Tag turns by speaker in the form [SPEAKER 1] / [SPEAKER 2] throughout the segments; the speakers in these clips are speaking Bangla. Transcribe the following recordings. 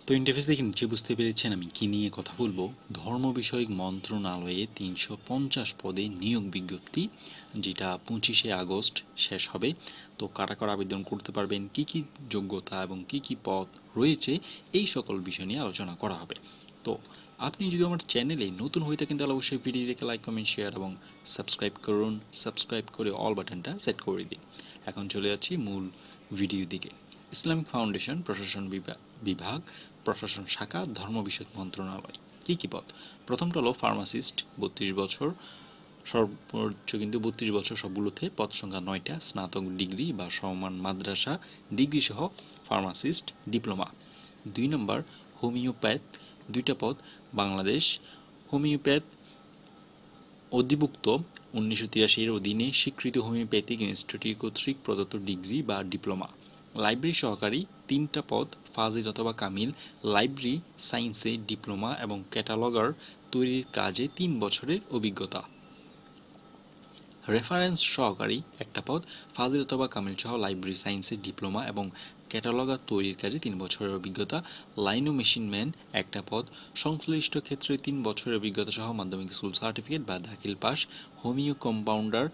[SPEAKER 1] তো ইন্টারফেস দেখে নিচে বুঝতে পেরেছেন আমি কি নিয়ে কথা বলবো। ধর্ম বিষয়ক মন্ত্রণালয়ে ৩৫০ পদে নিয়োগ বিজ্ঞপ্তি, যেটা ২৫শে আগস্ট শেষ হবে। তো কারা কারা আবেদন করতে পারবেন, কি কি যোগ্যতা এবং কি কি পদ রয়েছে, এই সকল বিষয় নিয়ে আলোচনা করা হবে। তো আপনি যদি আমার চ্যানেলে নতুন হয়ে থাকেন তাহলে অবশ্যই ভিডিও দেখে লাইক, কমেন্ট, শেয়ার এবং সাবস্ক্রাইব করুন। সাবস্ক্রাইব করে অল বাটনটা সেট করে দিন। এখন চলে যাচ্ছি মূল ভিডিও দিকে। ইসলামিক ফাউন্ডেশন প্রশাসন বিভাগ প্রশাসন শাখা ধর্ম বিষয়ক মন্ত্রণালয়। কী কী পদ? প্রথমটা হলো ফার্মাসিস্ট, ৩২ বছর, সর্বোচ্চ কিন্তু ৩২ বছর সবগুলোতে। পদ সংখ্যা ৯টা, স্নাতক ডিগ্রি বা সমমান মাদ্রাসা ডিগ্রি সহ ফার্মাসিস্ট, ডিপ্লোমা। ২ নম্বর হোমিওপ্যাথ, 2টা পদ, বাংলাদেশ হোমিওপ্যাথ অধিভুক্ত ১৯৮৩-এর অধীনে স্বীকৃত হোমিওপ্যাথিক ইনস্টিটিউট কর্তৃক প্রদত্ত ডিগ্রি বা ডিপ্লোমা। লাইব্রেরি সহকারী, 3টা পদ, ফাজিল অথবা কামিল, লাইব্রেরি সায়েন্সে ডিপ্লোমা এবং ক্যাটালগার তৈরির কাজে 3 বছরের অভিজ্ঞতা। রেফারেন্স সহকারী, 1টা পদ, ফাজিল অথবা কামিল সহ লাইব্রেরি সায়েন্সে ডিপ্লোমা এবং ক্যাটালগার তৈরির কাজে 3 বছরের অভিজ্ঞতা। লাইনো মেশিন ম্যান, 1টা পদ, সংশ্লিষ্ট ক্ষেত্রে 3 বছরের অভিজ্ঞতা সহ মাধ্যমিক স্কুল সার্টিফিকেট বা দাখিল পাস। হোমিও কম্পাউন্ডার,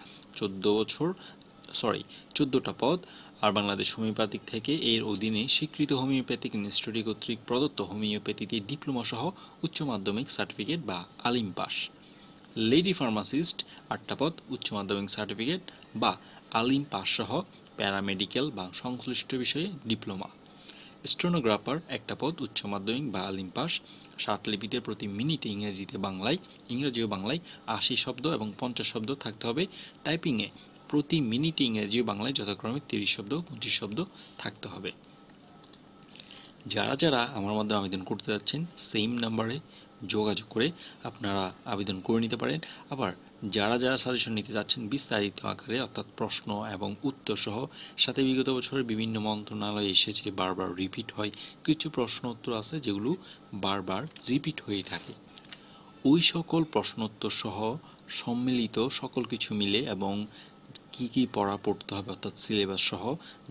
[SPEAKER 1] 14টা পদ, আর বাংলাদেশ হোমিওপ্যাথিক থেকে এর অধীনে স্বীকৃত হোমিওপ্যাথিক ইনস্টিটিউট কর্তৃক প্রদত্ত হোমিওপ্যাথিতে ডিপ্লোমা সহ উচ্চ মাধ্যমিক সার্টিফিকেট বা আলিম পাস। লেডি ফার্মাসিস্ট, 8টা পদ, উচ্চ মাধ্যমিক সার্টিফিকেট বা আলিম পাস সহ প্যারামেডিক্যাল বা সংশ্লিষ্ট বিষয়ে ডিপ্লোমা। স্টেনোগ্রাফার, 1টা পদ, উচ্চ মাধ্যমিক বা আলিম পাস। লিপিতে প্রতি মিনিটে ইংরেজি ও বাংলায় 80 শব্দ এবং 50 শব্দ থাকতে হবে। টাইপিংয়ে প্রতি মিনিটে ইংরেজি ও বাংলায় যথাক্রমে 30 শব্দ 25 শব্দ থাকতে হবে। যারা যারা আমার মাধ্যমে আবেদন করতে যাচ্ছেন সেম নাম্বারে যোগাযোগ করে আপনারা আবেদন করে নিতে পারেন। আবার যারা যারা সাজেশন নিতে যাচ্ছেন বিস্তারিত আকারে, অর্থাৎ প্রশ্ন এবং উত্তর সহ, সাথে বিগত বছরের বিভিন্ন মন্ত্রণালয়ে এসেছে, বারবার রিপিট হয়, কিছু প্রশ্ন উত্তর আছে যেগুলো বারবার রিপিট হয়ে থাকে, ওই সকল প্রশ্নোত্তর সহ সম্মিলিত সকল কিছু মিলে এবং কি কি পড়তে হবে অর্থাৎ সিলেবাস সহ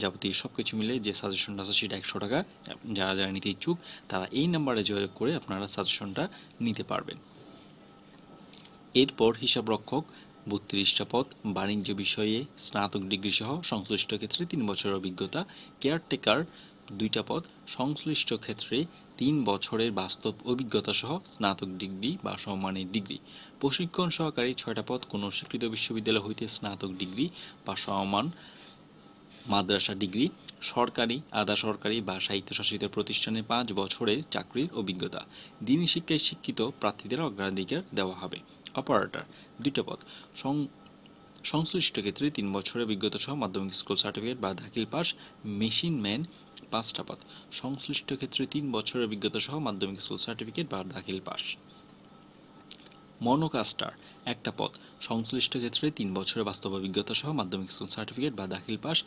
[SPEAKER 1] যাবতীয় সব কিছু মিলে যে সাজেশনটা আছে সেটা 100 টাকা। যারা যারা নিতে ইচ্ছুক তারা এই নাম্বারে যোগাযোগ করে আপনারা সাজেশনটা নিতে পারবেন। এরপর হিসাবরক্ষক, 32টা পদ, বাণিজ্য বিষয়ে স্নাতক ডিগ্রি সহ সংশ্লিষ্ট ক্ষেত্রে 3 বছরের অভিজ্ঞতা। কেয়ারটেকার, 2টা পদ, সংশ্লিষ্ট ক্ষেত্রে 3 বছরের বাস্তব অভিজ্ঞতা সহ স্নাতক ডিগ্রি বা সমমানের ডিগ্রি। প্রশিক্ষণ সহকারী, 6টা পদ, কোনো স্বীকৃত বিশ্ববিদ্যালয় হইতে স্নাতক ডিগ্রি বা সমমান মাদ্রাসা ডিগ্রি। সরকারি, আধা সরকারি বা স্বায়ত্তশাসিত প্রতিষ্ঠানে 5 বছরের চাকরির অভিজ্ঞতা। দিনী শিক্ষায় শিক্ষিত প্রার্থীদের অগ্রাধিকার দেওয়া হবে। অপারেটর, 2টা পদ, সংশ্লিষ্ট ক্ষেত্রে 3 বছরের অভিজ্ঞতা সহ মাধ্যমিক স্কুল সার্টিফিকেট বা দাখিল পাস। মেশিন ম্যান, 5টা পদ, সংশ্লিষ্ট ক্ষেত্রে 3 বছরের অভিজ্ঞতা সহ মাধ্যমিক স্কুল সার্টিফিকেট বা দাখিল পাস। মনোকাস্টার, 1টা পদ, সংশ্লিষ্ট ক্ষেত্রে 3 বছরের বাস্তব অভিজ্ঞতা সহ মাধ্যমিক স্কুল সার্টিফিকেট বা দাখিল পাস।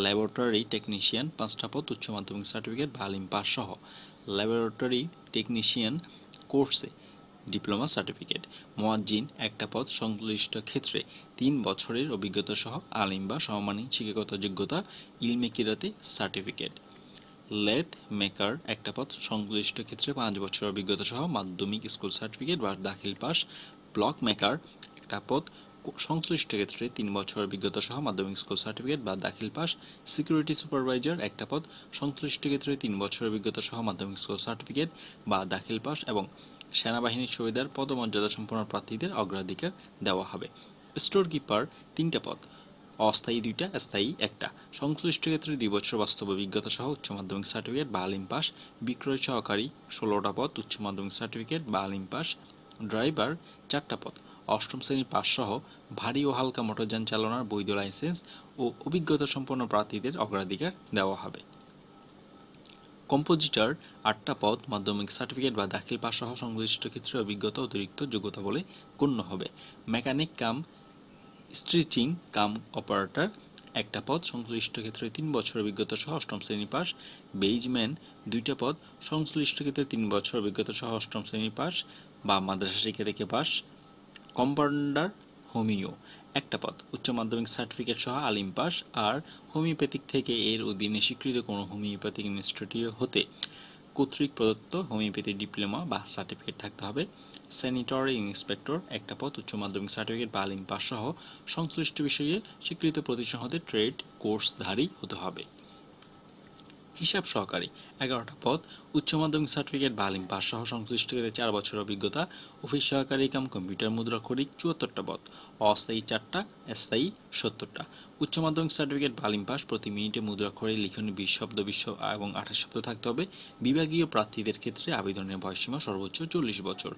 [SPEAKER 1] ল্যাবরেটরি টেকনিশিয়ান, 5টা পদ, উচ্চ মাধ্যমিক সার্টিফিকেট বা আলিম পাস সহ ল্যাবরেটরি টেকনিশিয়ান কোর্সে ডিপ্লোমা সার্টিফিকেট। মুয়াজ্জিন, 1টা পদ, সংশ্লিষ্ট ক্ষেত্রে 3 বছরের অভিজ্ঞতা সহ আলিম বা সমমানের শিক্ষাগত যোগ্যতা, ইলমে কিরাতে সার্টিফিকেট। লেথ মেকার, 1টা পদ, সংশ্লিষ্ট ক্ষেত্রে 5 বছরের অভিজ্ঞতা সহ মাধ্যমিক স্কুল সার্টিফিকেট বা দাখিল পাস। ব্লক মেকার, 1টা পদ, সংশ্লিষ্ট ক্ষেত্রে 3 বছরের অভিজ্ঞতা সহ মাধ্যমিক স্কুল সার্টিফিকেট বা দাখিল পাস। সিকিউরিটি সুপারভাইজার, 1টা পদ, সংশ্লিষ্ট ক্ষেত্রে 3 বছরের অভিজ্ঞতা সহ মাধ্যমিক স্কুল সার্টিফিকেট বা দাখিল পাস এবং সেনাবাহিনীর সুবিধার পদমর্যাদা সম্পন্ন প্রার্থীদের অগ্রাধিকার দেওয়া হবে। স্টোর কিপার, 3টা পদ, অস্থায়ী 2টা, স্থায়ী 1টা, সংশ্লিষ্ট ক্ষেত্রে 2 বছর বাস্তব অভিজ্ঞতা সহ উচ্চ মাধ্যমিক সার্টিফিকেট বা আলিম পাস। বিক্রয় সহকারী, 16টা পদ, উচ্চ মাধ্যমিক সার্টিফিকেট বা আলিম পাস। ড্রাইভার, 4টা পদ, 8ম শ্রেণীর পাস সহ ভারী ও হালকা মোটরযান চালানোর বৈধ লাইসেন্স ও অভিজ্ঞতা সম্পন্ন প্রার্থীদের অগ্রাধিকার দেওয়া হবে। কম্পোজিটর, 8টা পদ, মাধ্যমিক সার্টিফিকেট বা দাখিল পাস সহ সংশ্লিষ্ট ক্ষেত্রে অভিজ্ঞতা অতিরিক্ত যোগ্যতা বলে গণ্য হবে। মেকানিক কাম স্টিচিং কাম অপারেটর, 1টা পদ, সংশ্লিষ্ট ক্ষেত্রে 3 বছর অভিজ্ঞতা সহ 8ম শ্রেণী পাস। বেইজম্যান, 2টা পদ, সংশ্লিষ্ট ক্ষেত্রে 3 বছর অভিজ্ঞতা সহ 8ম শ্রেণী পাস বা মাদ্রাসা শিক্ষা থেকে পাস। কম্পাউন্ডার হোমিও, 1টা পদ, উচ্চ মাধ্যমিক সার্টিফিকেট সহ আলিম পাস আর হোমিওপ্যাথিক থেকে এর অধীনে স্বীকৃত কোনো হোমিওপ্যাথিক ইনস্টিটিউট হতে কর্তৃক প্রদত্ত হোমিওপ্যাথি ডিপ্লোমা বা সার্টিফিকেট থাকতে হবে। স্যানিটারি ইন্সপেক্টর একটা পদ, উচ্চ মাধ্যমিক সার্টিফিকেট বা আলিম পাস সহ সংশ্লিষ্ট বিষয়ে স্বীকৃত প্রতিষ্ঠান হতে ট্রেড কোর্সধারী হতে হবে। হিসাব সহকারী 11টা পদ, উচ্চ মাধ্যমিক সার্টিফিকেট বা আলিম পাস সহ সংশ্লিষ্ট ক্ষেত্রে 4 বছর অভিজ্ঞতা। অফিস সহকারী কাম কম্পিউটার মুদ্রাক্ষরিক 74টা পদ, অস্থায়ী 4টা, স্থায়ী 70টা। উচ্চ মাধ্যমিক সার্টিফিকেট বা আলিম পাস, প্রতি মিনিটে মুদ্রাক্ষরে লিখনি 20 শব্দ এবং 28 শব্দ থাকতে হবে। বিভাগীয় প্রার্থীদের ক্ষেত্রে আবেদনের বয়সসীমা সর্বোচ্চ 40 বছর।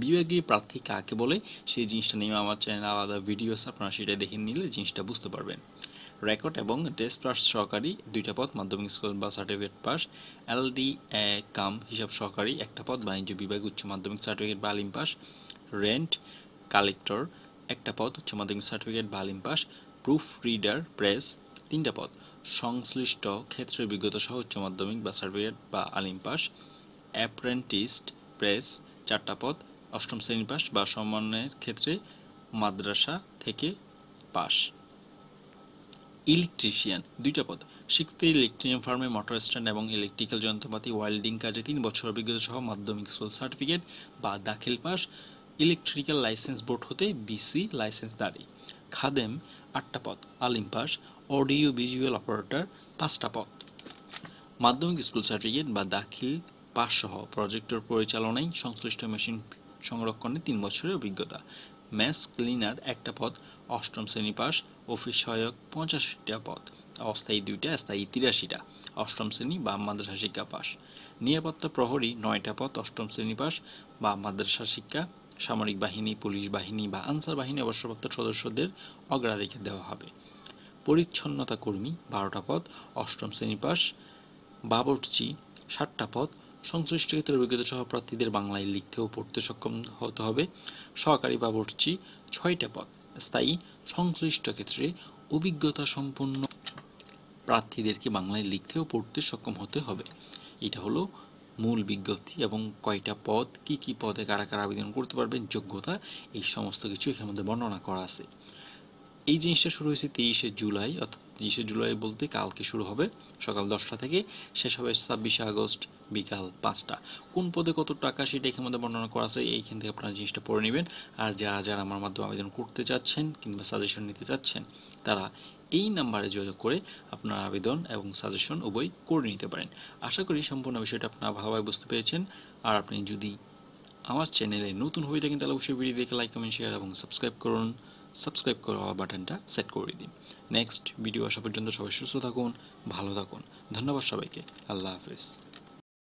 [SPEAKER 1] বিভাগীয় প্রার্থী কাকে বলে সেই জিনিসটা নিয়ে আমার চ্যানেলে আলাদা ভিডিও আছে, আপনারা সেটা দেখে নিলে জিনিসটা বুঝতে পারবেন। রেকর্ড এবং ডেস্ক পাস সহকারী 2টা পদ, মাধ্যমিক স্কুল বা সার্টিফিকেট পাস। এলডি কাম হিসাব সহকারী 1টা পদ, বাণিজ্য বিভাগ, উচ্চ মাধ্যমিক সার্টিফিকেট বা আলিম পাস। রেন্ট কালেক্টর 1টা পদ, উচ্চ মাধ্যমিক সার্টিফিকেট বা আলিম পাস। প্রুফ রিডার প্রেস 3টা পদ, সংশ্লিষ্ট ক্ষেত্রের বিজ্ঞতা সহ উচ্চ মাধ্যমিক বা সার্টিফিকেট বা আলিম পাস। অ্যাপ্রেন্টিস্ট প্রেস 4টা পদ, 8ম শ্রেণী পাস বা সম্মানের ক্ষেত্রে মাদ্রাসা থেকে পাস। ইলেকট্রিশিয়ান 2টা পদ, শিখতে ইলেকট্রিশিয়ান ফার্মে মোটর স্ট্যান্ড এবং ইলেকট্রিক্যাল যন্ত্রপাতি ওয়েল্ডিং কাজে 3 বছর অভিজ্ঞতা সহ মাধ্যমিক স্কুল সার্টিফিকেট বা দাখিল পাস। ইলেকট্রিক্যাল লাইসেন্স বোর্ড হতে বিসি লাইসেন্সধারী। খাদেম 8টা পদ, আলিম পাস। অডিও ভিজুয়াল অপারেটর 5টা পদ, মাধ্যমিক স্কুল সার্টিফিকেট বা দাখিল পাস সহ প্রজেক্টর পরিচালনায় সংশ্লিষ্ট মেশিন সংরক্ষণে 3 বছরের অভিজ্ঞতা। মেস ক্লিনার 1টা পদ, 8ম শ্রেণী পাস। অফিস সহায়ক 85টা পদ, অস্থায়ী 2টা, স্থায়ী 83টা, 8ম শ্রেণী বা মাদ্রাসা শিক্ষা পাস। নিরাপত্তা প্রহরী 9টা পদ, 8ম শ্রেণী পাস বা মাদ্রাসা শিক্ষা। সামরিক বাহিনী, পুলিশ বাহিনী বা আনসার বাহিনী অবসরপ্রাপ্ত সদস্যদের অগ্রাধিকার দেওয়া হবে। পরিচ্ছন্নতা কর্মী 12টা পদ, 8ম শ্রেণী পাস। বাবুর্চি 60টা পদ, সংশ্লিষ্ট ক্ষেত্রে অভিজ্ঞতা সহ প্রার্থীদের বাংলায় লিখতে ও পড়তে সক্ষম হতে হবে। সহকারী বাবুর্চি 6টা পদ, স্থায়ী। সংশ্লিষ্ট ক্ষেত্রে অভিজ্ঞতা সম্পন্ন প্রার্থীদেরকে বাংলায় লিখতে ও পড়তে সক্ষম হতে হবে। এটা হলো মূল বিজ্ঞপ্তি এবং কয়টা পদ, কি পদে কারা কারা আবেদন করতে পারবেন, যোগ্যতা, এই সমস্ত কিছু এখানের মধ্যে বর্ণনা করা আছে। এই জিনিসটা শুরু হয়েছে 23শে জুলাই, অর্থাৎ 23শে জুলাই বলতে কালকে শুরু হবে সকাল 10টা থেকে, শেষ হবে 26শে আগস্ট বিকাল 5টা। কোন পদে কত টাকা সেটা এখানের মধ্যে বর্ণনা করা আছে, এইখান থেকে আপনারা জিনিসটা পড়ে নেবেন। আর যারা আমার মাধ্যমে আবেদন করতে চাচ্ছেন কিংবা সাজেশন নিতে চাচ্ছেন তারা এই নাম্বারে যোগাযোগ করে আপনার আবেদন এবং সাজেশন উভয় করে নিতে পারেন। আশা করি সম্পূর্ণ বিষয়টা আপনারা ভালোভাবে বুঝতে পেরেছেন। আর আপনি যদি আমার চ্যানেলে নতুন হয়ে থাকেন তাহলে অবশ্যই ভিডিও দেখে লাইক, কমেন্ট, শেয়ার এবং সাবস্ক্রাইব করুন। সাবস্ক্রাইব করা বাটনটা সেট করে দিন। নেক্সট ভিডিও আসা পর্যন্ত সবাই সুস্থ থাকুন, ভালো থাকুন। ধন্যবাদ সবাইকে। আল্লাহ হাফেজ।